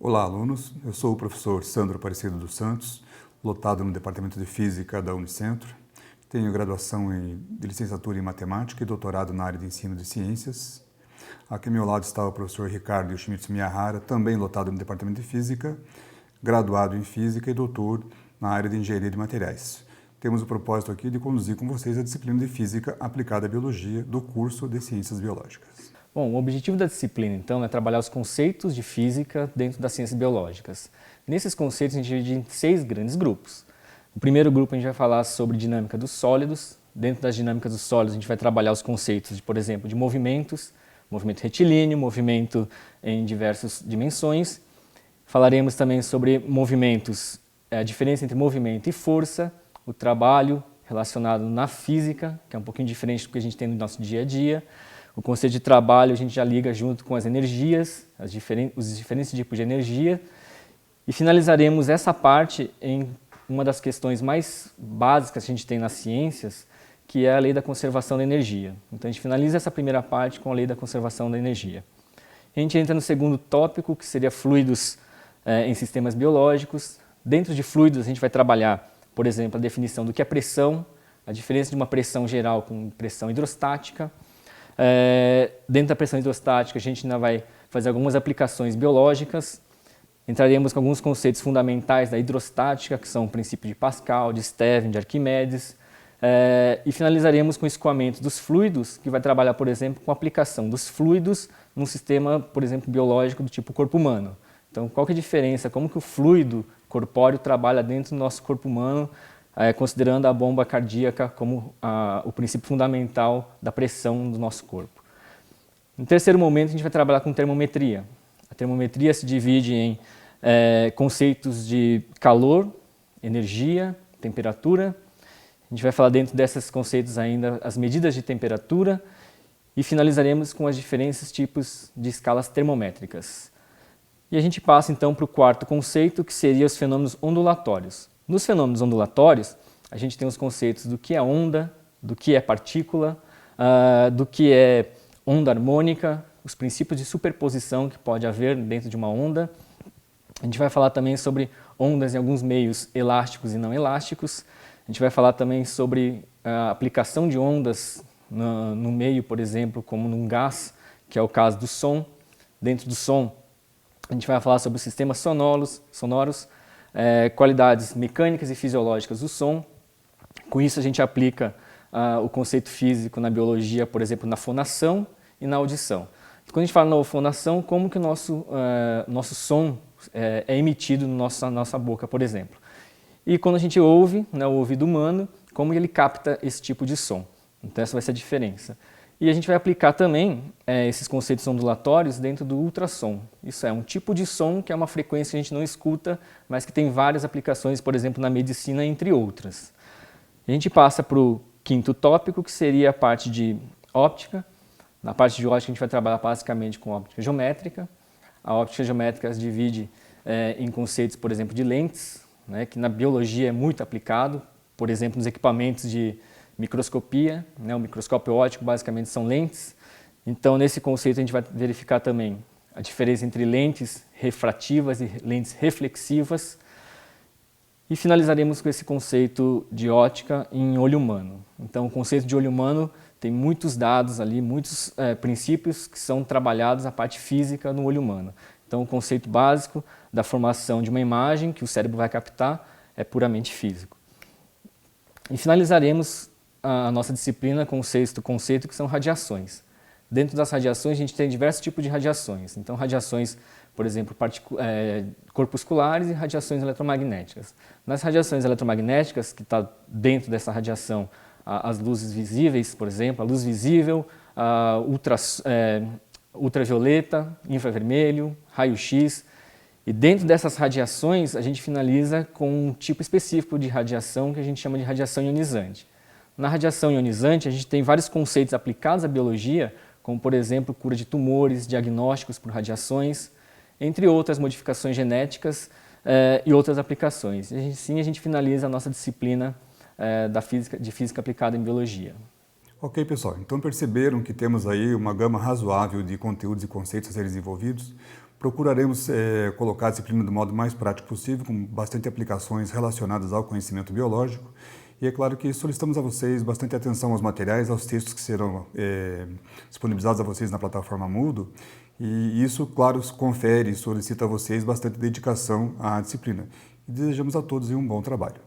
Olá, alunos. Eu sou o professor Sandro Aparecido dos Santos, lotado no Departamento de Física da Unicentro. Tenho graduação de licenciatura em Matemática e doutorado na área de Ensino de Ciências. Aqui ao meu lado está o professor Ricardo Yoshimitsu Miyahara, também lotado no Departamento de Física, graduado em Física e doutor na área de Engenharia de Materiais. Temos o propósito aqui de conduzir com vocês a disciplina de Física aplicada à Biologia do curso de Ciências Biológicas. Bom, o objetivo da disciplina, então, é trabalhar os conceitos de física dentro das ciências biológicas. Nesses conceitos, a gente divide em 6 grandes grupos. No primeiro grupo, a gente vai falar sobre dinâmica dos sólidos. Dentro das dinâmicas dos sólidos, a gente vai trabalhar os conceitos, de, por exemplo, de movimentos, movimento retilíneo, movimento em diversas dimensões. Falaremos também sobre movimentos, a diferença entre movimento e força, o trabalho relacionado na física, que é um pouquinho diferente do que a gente tem no nosso dia a dia. O conceito de trabalho a gente já liga junto com as energias, os diferentes tipos de energia. E finalizaremos essa parte em uma das questões mais básicas que a gente tem nas ciências, que é a lei da conservação da energia. Então a gente finaliza essa primeira parte com a lei da conservação da energia. A gente entra no segundo tópico, que seria fluidos em sistemas biológicos. Dentro de fluidos a gente vai trabalhar, por exemplo, a definição do que é pressão, a diferença de uma pressão geral com pressão hidrostática. Dentro da pressão hidrostática, a gente ainda vai fazer algumas aplicações biológicas. Entraremos com alguns conceitos fundamentais da hidrostática, que são o princípio de Pascal, de Stevin, de Arquimedes. E finalizaremos com o escoamento dos fluidos, que vai trabalhar, por exemplo, com a aplicação dos fluidos num sistema, por exemplo, biológico do tipo corpo humano. Então, qual que é a diferença? Como que o fluido corpóreo trabalha dentro do nosso corpo humano, considerando a bomba cardíaca como o princípio fundamental da pressão do nosso corpo. No terceiro momento, a gente vai trabalhar com termometria. A termometria se divide em conceitos de calor, energia, temperatura. A gente vai falar dentro desses conceitos ainda as medidas de temperatura e finalizaremos com as diferentes tipos de escalas termométricas. E a gente passa então para o quarto conceito, que seria os fenômenos ondulatórios. Nos fenômenos ondulatórios, a gente tem os conceitos do que é onda, do que é partícula, do que é onda harmônica, os princípios de superposição que pode haver dentro de uma onda. A gente vai falar também sobre ondas em alguns meios elásticos e não elásticos. A gente vai falar também sobre a aplicação de ondas no meio, por exemplo, como num gás, que é o caso do som. Dentro do som, a gente vai falar sobre os sistemas sonoros, qualidades mecânicas e fisiológicas do som. Com isso a gente aplica o conceito físico na biologia, por exemplo, na fonação e na audição. Quando a gente fala na fonação, como que o nosso som é emitido na nossa boca, por exemplo. E quando a gente ouve, o ouvido humano, como ele capta esse tipo de som. Então essa vai ser a diferença. E a gente vai aplicar também esses conceitos ondulatórios dentro do ultrassom. Isso é um tipo de som que é uma frequência que a gente não escuta, mas que tem várias aplicações, por exemplo, na medicina, entre outras. A gente passa para o quinto tópico, que seria a parte de óptica. Na parte de óptica a gente vai trabalhar basicamente com óptica geométrica. A óptica geométrica se divide em conceitos, por exemplo, de lentes, que na biologia é muito aplicado, por exemplo, nos equipamentos de microscopia, o microscópio óptico basicamente são lentes. Então, nesse conceito a gente vai verificar também a diferença entre lentes refrativas e lentes reflexivas. E finalizaremos com esse conceito de ótica em olho humano. Então, o conceito de olho humano tem muitos dados ali, muitos princípios que são trabalhados na parte física no olho humano. Então, o conceito básico da formação de uma imagem que o cérebro vai captar é puramente físico. E finalizaremos a nossa disciplina com o sexto conceito, que são radiações. Dentro das radiações, a gente tem diversos tipos de radiações. Então, radiações, por exemplo, corpusculares e radiações eletromagnéticas. Nas radiações eletromagnéticas, que está dentro dessa radiação, as luzes visíveis, por exemplo, a luz visível, a ultravioleta, infravermelho, raio-x. E dentro dessas radiações, a gente finaliza com um tipo específico de radiação que a gente chama de radiação ionizante. Na radiação ionizante, a gente tem vários conceitos aplicados à biologia, como, por exemplo, cura de tumores, diagnósticos por radiações, entre outras modificações genéticas e outras aplicações. E assim a gente finaliza a nossa disciplina de física aplicada em biologia. Ok, pessoal, então perceberam que temos aí uma gama razoável de conteúdos e conceitos a serem desenvolvidos. Procuraremos colocar a disciplina do modo mais prático possível, com bastante aplicações relacionadas ao conhecimento biológico. E é claro que solicitamos a vocês bastante atenção aos materiais, aos textos que serão disponibilizados a vocês na plataforma Moodle. E isso, claro, confere e solicita a vocês bastante dedicação à disciplina. E desejamos a todos um bom trabalho.